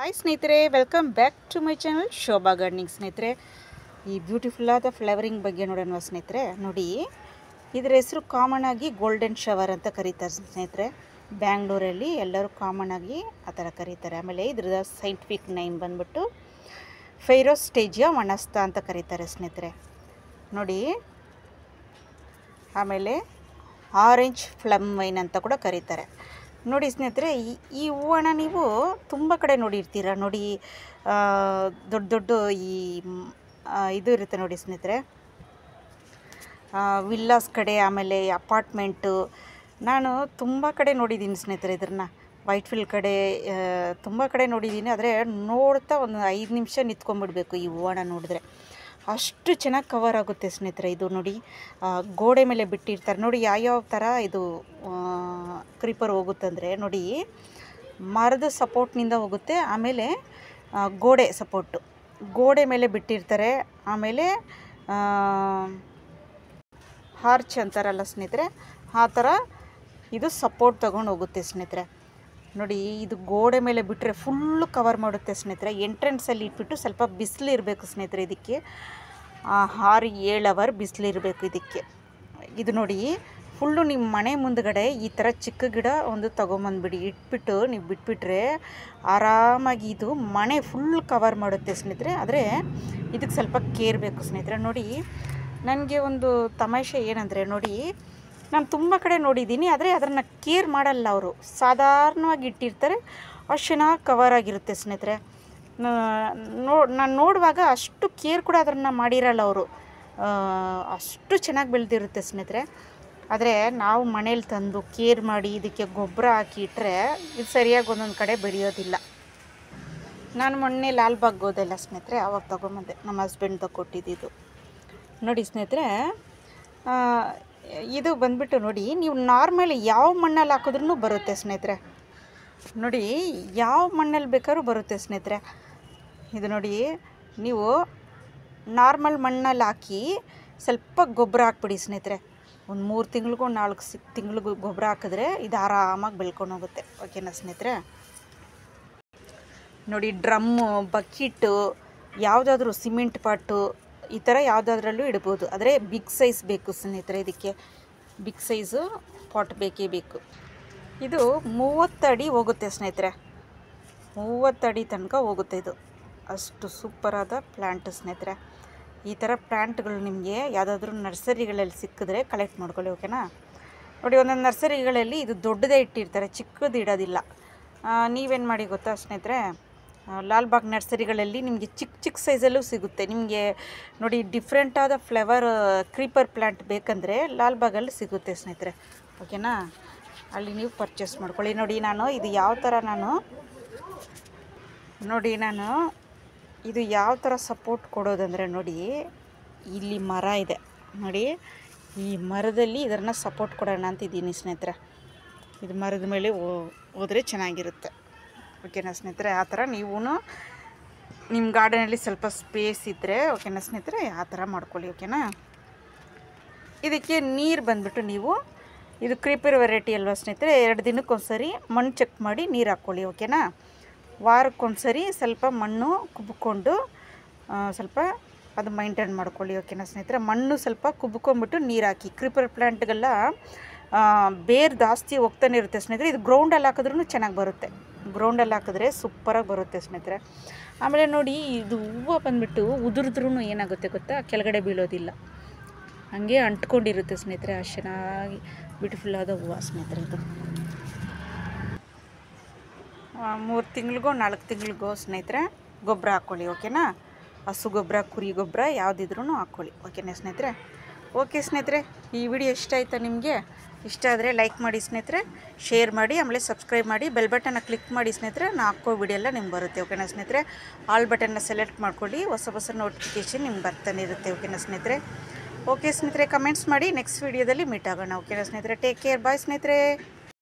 Hi ಸ್ನೇಹಿತರೆ, welcome back to my channel Shobha Gardening. ಸ್ನೇಹಿತರೆ, ಈ ಬ್ಯೂಟಿಫುಲ್ ಆದ ಫ್ಲವರಿಂಗ್ ಬಗ್ಗೆ ನೋಡೋಣ ಸ್ನೇಹಿತರೆ. ನೋಡಿ, ಇದರ ಹೆಸರು ಕಾಮನ್ ಆಗಿ ಗೋಲ್ಡನ್ ಶವರ್ ಅಂತ ಕರೀತಾರೆ ಸ್ನೇಹಿತರೆ. ಬ್ಯಾಂಗ್ಳೂರಲ್ಲಿ ಎಲ್ಲರೂ ಕಾಮನ್ ಆಗಿ ಆ ಥರ ಕರೀತಾರೆ. ಆಮೇಲೆ ಇದ್ರದ ಸೈಂಟಿಫಿಕ್ ನೇಮ್ ಬಂದ್ಬಿಟ್ಟು ಫೈರೋಸ್ಟೇಜಿಯಾ ವನಸ್ತಾ ಅಂತ ಕರೀತಾರೆ ಸ್ನೇಹಿತರೆ. ನೋಡಿ, ಆಮೇಲೆ ಆರೆಂಜ್ ಫ್ಲಮ್ ವೈನ್ ಅಂತ ಕೂಡ ಕರೀತಾರೆ. ನೋಡಿ ಸ್ನೇಹಿತರೆ, ಈ ಹೂವನ್ನ ನೀವು ತುಂಬ ಕಡೆ ನೋಡಿರ್ತೀರ. ನೋಡಿ, ದೊಡ್ಡ ದೊಡ್ಡ ಇದು ಇರುತ್ತೆ ನೋಡಿ ಸ್ನೇಹಿತರೆ, ವಿಲ್ಲಾಸ್ ಕಡೆ, ಆಮೇಲೆ ಅಪಾರ್ಟ್ಮೆಂಟು. ನಾನು ತುಂಬ ಕಡೆ ನೋಡಿದ್ದೀನಿ ಸ್ನೇಹಿತರೆ. ಇದನ್ನು ವೈಟ್ಫೀಲ್ಡ್ ಕಡೆ ತುಂಬ ಕಡೆ ನೋಡಿದ್ದೀನಿ. ಆದರೆ ನೋಡ್ತಾ ಒಂದು 5 ನಿಮಿಷ ನಿಂತ್ಕೊಂಡ್ಬಿಡ್ಬೇಕು ಈ ಹೂವನ್ನ ನೋಡಿದ್ರೆ, ಅಷ್ಟು ಚೆನ್ನಾಗಿ ಕವರ್ ಆಗುತ್ತೆ ಸ್ನೇಹಿತರೆ. ಇದು ನೋಡಿ, ಗೋಡೆ ಮೇಲೆ ಬಿಟ್ಟಿರ್ತಾರೆ. ನೋಡಿ ಯಾವ್ಯಾವ ಥರ ಇದು ಕ್ರೀಪರ್ ಹೋಗುತ್ತಂದರೆ, ನೋಡಿ ಮರದ ಸಪೋರ್ಟ್ನಿಂದ ಹೋಗುತ್ತೆ. ಆಮೇಲೆ ಗೋಡೆ ಮೇಲೆ ಬಿಟ್ಟಿರ್ತಾರೆ. ಆಮೇಲೆ ಹಾರ್ಚ್ ಅಂತಾರಲ್ಲ ಸ್ನೇಹಿತರೆ, ಆ ಥರ ಇದು ಸಪೋರ್ಟ್ ತೊಗೊಂಡು ಹೋಗುತ್ತೆ ಸ್ನೇಹಿತರೆ. ನೋಡಿ, ಇದು ಗೋಡೆ ಮೇಲೆ ಬಿಟ್ಟರೆ ಫುಲ್ಲು ಕವರ್ ಮಾಡುತ್ತೆ ಸ್ನೇಹಿತರೆ. ಎಂಟ್ರೆನ್ಸಲ್ಲಿ ಇಟ್ಬಿಟ್ಟು ಸ್ವಲ್ಪ ಬಿಸಿಲು ಇರಬೇಕು ಸ್ನೇಹಿತರೆ. ಇದಕ್ಕೆ 6-7 ಅವರ್ ಬಿಸಿಲಿರಬೇಕು ಇದಕ್ಕೆ. ಇದು ನೋಡಿ, ಫುಲ್ಲು ನಿಮ್ಮ ಮನೆ ಮುಂದ್ಗಡೆ ಈ ಥರ ಚಿಕ್ಕ ಗಿಡ ಒಂದು ತೊಗೊಂಬಂದ್ಬಿಡಿ, ಇಟ್ಬಿಟ್ಟು ನೀವು ಬಿಟ್ಬಿಟ್ರೆ ಆರಾಮಾಗಿ ಇದು ಮನೆ ಫುಲ್ ಕವರ್ ಮಾಡುತ್ತೆ ಸ್ನೇಹಿತರೆ. ಆದರೆ ಇದಕ್ಕೆ ಸ್ವಲ್ಪ ಕೇರ್ ಬೇಕು ಸ್ನೇಹಿತರೆ. ನೋಡಿ, ನನಗೆ ಒಂದು ತಮಾಷೆ ಏನಂದರೆ, ನೋಡಿ ನಾನು ತುಂಬ ಕಡೆ ನೋಡಿದ್ದೀನಿ, ಆದರೆ ಅದನ್ನು ಕೇರ್ ಮಾಡಲ್ಲ ಅವರು. ಸಾಧಾರಣವಾಗಿ ಇಟ್ಟಿರ್ತಾರೆ, ಅಷ್ಟು ಚೆನ್ನಾಗಿ ಕವರ್ ಆಗಿರುತ್ತೆ ಸ್ನೇಹಿತರೆ. ನಾನು ನೋಡುವಾಗ ಅಷ್ಟು ಕೇರ್ ಕೂಡ ಅದನ್ನು ಮಾಡಿರಲ್ಲ ಅವರು, ಅಷ್ಟು ಚೆನ್ನಾಗಿ ಬೆಳೆದಿರುತ್ತೆ ಸ್ನೇಹಿತರೆ. ಆದರೆ ನಾವು ಮನೇಲಿ ತಂದು ಕೇರ್ ಮಾಡಿ ಇದಕ್ಕೆ ಗೊಬ್ಬರ ಹಾಕಿ ಇಟ್ಟರೆ ಇದು ಸರಿಯಾಗಿ ಒಂದೊಂದು ಕಡೆ ಬೆಳೆಯೋದಿಲ್ಲ. ನಾನು ಮೊನ್ನೆ ಲಾಲ್ಬಾಗ್ ಹೋದೆಲ್ಲ ಸ್ನೇಹಿತರೆ, ಆವಾಗ ತೊಗೊಂಬಂದೆ, ನಮ್ಮ ಹಸ್ಬೆಂಡ್ ಕೊಟ್ಟಿದ್ದು. ನೋಡಿ ಸ್ನೇಹಿತರೆ, ಇದು ಬಂದ್ಬಿಟ್ಟು ನೋಡಿ, ನೀವು ನಾರ್ಮಲಿ ಯಾವ ಮಣ್ಣಲ್ಲಿ ಹಾಕಿದ್ರೂ ಬರುತ್ತೆ ಸ್ನೇಹಿತರೆ. ನೋಡಿ, ಯಾವ ಮಣ್ಣಲ್ಲಿ ಬೇಕಾದ್ರೂ ಬರುತ್ತೆ ಸ್ನೇಹಿತರೆ. ಇದು ನೋಡಿ, ನೀವು ನಾರ್ಮಲ್ ಮಣ್ಣಲ್ಲಿ ಹಾಕಿ ಸ್ವಲ್ಪ ಗೊಬ್ಬರ ಹಾಕ್ಬಿಡಿ ಸ್ನೇಹಿತರೆ. ಒಂದು 3 ತಿಂಗಳಿಗೂ 4 ತಿಂಗಳಿಗೂ ಗೊಬ್ಬರ ಹಾಕಿದ್ರೆ ಇದು ಆರಾಮಾಗಿ ಬೆಳ್ಕೊಂಡು ಹೋಗುತ್ತೆ. ಓಕೆನಾ ಸ್ನೇಹಿತರೆ? ನೋಡಿ, ಡ್ರಮ್ಮು, ಬಕೆಟು, ಯಾವುದಾದ್ರೂ ಸಿಮೆಂಟ್ ಪಾಟು, ಈ ಥರ ಯಾವುದಾದ್ರಲ್ಲೂ ಇಡ್ಬೋದು. ಆದರೆ ಬಿಗ್ ಸೈಜ್ ಬೇಕು ಸ್ನೇಹಿತರೆ. ಇದಕ್ಕೆ ಬಿಗ್ ಸೈಜು ಪಾಟ್ ಬೇಕೇ ಬೇಕು. ಇದು 30 ಅಡಿ ಹೋಗುತ್ತೆ ಸ್ನೇಹಿತರೆ, 30 ಅಡಿ ತನಕ ಹೋಗುತ್ತೆ. ಇದು ಅಷ್ಟು ಸೂಪರಾದ ಪ್ಲ್ಯಾಂಟ್ ಸ್ನೇಹಿತರೆ. ಈ ಥರ ಪ್ಲ್ಯಾಂಟ್ಗಳು ನಿಮಗೆ ಯಾವುದಾದ್ರೂ ನರ್ಸರಿಗಳಲ್ಲಿ ಸಿಕ್ಕಿದ್ರೆ ಕಲೆಕ್ಟ್ ಮಾಡ್ಕೊಳ್ಳಿ. ಓಕೆನಾ? ನೋಡಿ, ಒಂದೊಂದು ನರ್ಸರಿಗಳಲ್ಲಿ ಇದು ದೊಡ್ಡದೇ ಇಟ್ಟಿರ್ತಾರೆ, ಚಿಕ್ಕದು ಇಡೋದಿಲ್ಲ. ನೀವೇನು ಮಾಡಿ ಗೊತ್ತಾ ಸ್ನೇಹಿತರೆ, ಲಾಲ್ಬಾಗ್ ನರ್ಸರಿಗಳಲ್ಲಿ ನಿಮಗೆ ಚಿಕ್ಕ ಸೈಜಲ್ಲೂ ಸಿಗುತ್ತೆ. ನಿಮಗೆ ನೋಡಿ, ಡಿಫ್ರೆಂಟಾದ ಫ್ಲವರ್ ಕ್ರೀಪರ್ ಪ್ಲ್ಯಾಂಟ್ ಬೇಕಂದರೆ ಲಾಲ್ಬಾಗಲ್ಲಿ ಸಿಗುತ್ತೆ ಸ್ನೇಹಿತರೆ. ಓಕೆನಾ? ಅಲ್ಲಿ ನೀವು ಪರ್ಚೇಸ್ ಮಾಡ್ಕೊಳ್ಳಿ. ನೋಡಿ, ಇದು ಯಾವ ಥರ ಸಪೋರ್ಟ್ ಕೊಡೋದಂದರೆ, ನೋಡಿ ಇಲ್ಲಿ ಮರ ಇದೆ ನೋಡಿ, ಈ ಮರದಲ್ಲಿ ಇದನ್ನು ಸಪೋರ್ಟ್ ಕೊಡೋಣ ಅಂತಿದ್ದೀನಿ ಸ್ನೇಹಿತರೆ. ಇದು ಮರದ ಮೇಲೆ ಹೋದರೆ ಚೆನ್ನಾಗಿರುತ್ತೆ. ಓಕೆನಾ ಸ್ನೇಹಿತರೆ? ಆ ಥರ ನೀವು ನಿಮ್ಮ ಗಾರ್ಡನಲ್ಲಿ ಸ್ವಲ್ಪ ಸ್ಪೇಸ್ ಇದ್ದರೆ, ಓಕೆನಾ ಸ್ನೇಹಿತರೆ, ಆ ಥರ ಮಾಡ್ಕೊಳ್ಳಿ. ಓಕೆನಾ? ಇದಕ್ಕೆ ನೀರು ಬಂದುಬಿಟ್ಟು ನೀವು, ಇದು ಕ್ರೀಪರ್ ವೆರೈಟಿ ಅಲ್ವಾ ಸ್ನೇಹಿತರೆ, 2 ದಿನಕ್ಕೊಂದ್ಸರಿ ಮಣ್ಣು ಚೆಕ್ ಮಾಡಿ ನೀರು ಹಾಕ್ಕೊಳ್ಳಿ. ಓಕೆನಾ? ವಾರಕ್ಕೊಂದ್ಸರಿ ಸ್ವಲ್ಪ ಮಣ್ಣು ಕುಬ್ಕೊಂಡು ಸ್ವಲ್ಪ ಅದು ಮೈಂಟೈನ್ ಮಾಡ್ಕೊಳ್ಳಿ. ಓಕೆನಾ ಸ್ನೇಹಿತರೆ? ಮಣ್ಣು ಸ್ವಲ್ಪ ಕುಬ್ಕೊಂಬಿಟ್ಟು ನೀರು ಹಾಕಿ. ಕ್ರೀಪರ್ ಪ್ಲ್ಯಾಂಟ್ಗೆಲ್ಲ ಬೇರು ಜಾಸ್ತಿ ಹೋಗ್ತಾನೆ ಇರುತ್ತೆ ಸ್ನೇಹಿತರೆ. ಇದು ಗ್ರೌಂಡಲ್ಲಿ ಹಾಕಿದ್ರೂ ಚೆನ್ನಾಗಿ ಬರುತ್ತೆ. ಗ್ರೌಂಡಲ್ಲಿ ಹಾಕಿದ್ರೆ ಸೂಪರಾಗಿ ಬರುತ್ತೆ ಸ್ನೇಹಿತರೆ. ಆಮೇಲೆ ನೋಡಿ, ಇದು ಹೂವು ಬಂದುಬಿಟ್ಟು ಉದುರಿದ್ರೂ ಏನಾಗುತ್ತೆ ಗೊತ್ತಾ, ಕೆಳಗಡೆ ಬೀಳೋದಿಲ್ಲ, ಹಾಗೆ ಅಂಟ್ಕೊಂಡಿರುತ್ತೆ ಸ್ನೇಹಿತರೆ. ಅಷ್ಟು ಚೆನ್ನಾಗಿ ಬ್ಯೂಟಿಫುಲ್ ಆದ ಹೂವು ಸ್ನೇಹಿತರೆ. ಇದು 3 ತಿಂಗಳಿಗೋ 4 ತಿಂಗಳಿಗೋ ಸ್ನೇಹಿತರೆ ಗೊಬ್ಬರ ಹಾಕ್ಕೊಳ್ಳಿ. ಓಕೆನಾ? ಹಸು ಗೊಬ್ಬರ, ಕುರಿ ಗೊಬ್ಬರ ಯಾವುದಿದ್ರೂ ಹಾಕ್ಕೊಳ್ಳಿ. ಓಕೆನಾ ಸ್ನೇಹಿತರೆ? ಓಕೆ ಸ್ನೇಹಿತರೆ, ಈ ವಿಡಿಯೋ ಇಷ್ಟ ಆಯಿತಾ ನಿಮಗೆ? ಇಷ್ಟ ಆದರೆ ಲೈಕ್ ಮಾಡಿ ಸ್ನೇಹಿತರೆ, ಶೇರ್ ಮಾಡಿ, ಆಮೇಲೆ ಸಬ್ಸ್ಕ್ರೈಬ್ ಮಾಡಿ, ಬೆಲ್ ಬಟನ್ನ ಕ್ಲಿಕ್ ಮಾಡಿ ಸ್ನೇಹಿತರೆ. ನಾನು ಹಾಕೋ ವಿಡಿಯೋ ಎಲ್ಲ ನಿಮ್ಗೆ ಬರುತ್ತೆ. ಓಕೆನಾ ಸ್ನೇಹಿತರೆ? ಆಲ್ ಬಟನ್ನ ಸೆಲೆಕ್ಟ್ ಮಾಡ್ಕೊಳ್ಳಿ, ಹೊಸ ನೋಟಿಫಿಕೇಷನ್ ನಿಮ್ಗೆ ಬರ್ತಾನೆ ಇರುತ್ತೆ. ಓಕೆನಾ ಸ್ನೇಹಿತರೆ? ಓಕೆ ಸ್ನೇಹಿತರೆ, ಕಮೆಂಟ್ಸ್ ಮಾಡಿ, ನೆಕ್ಸ್ಟ್ ವಿಡಿಯೋದಲ್ಲಿ ಮೀಟ್ ಆಗೋಣ. ಓಕೆನಾ ಸ್ನೇಹಿತರೆ? ಟೇಕ್ ಕೇರ್, ಬಾಯ್ ಸ್ನೇಹಿತರೆ.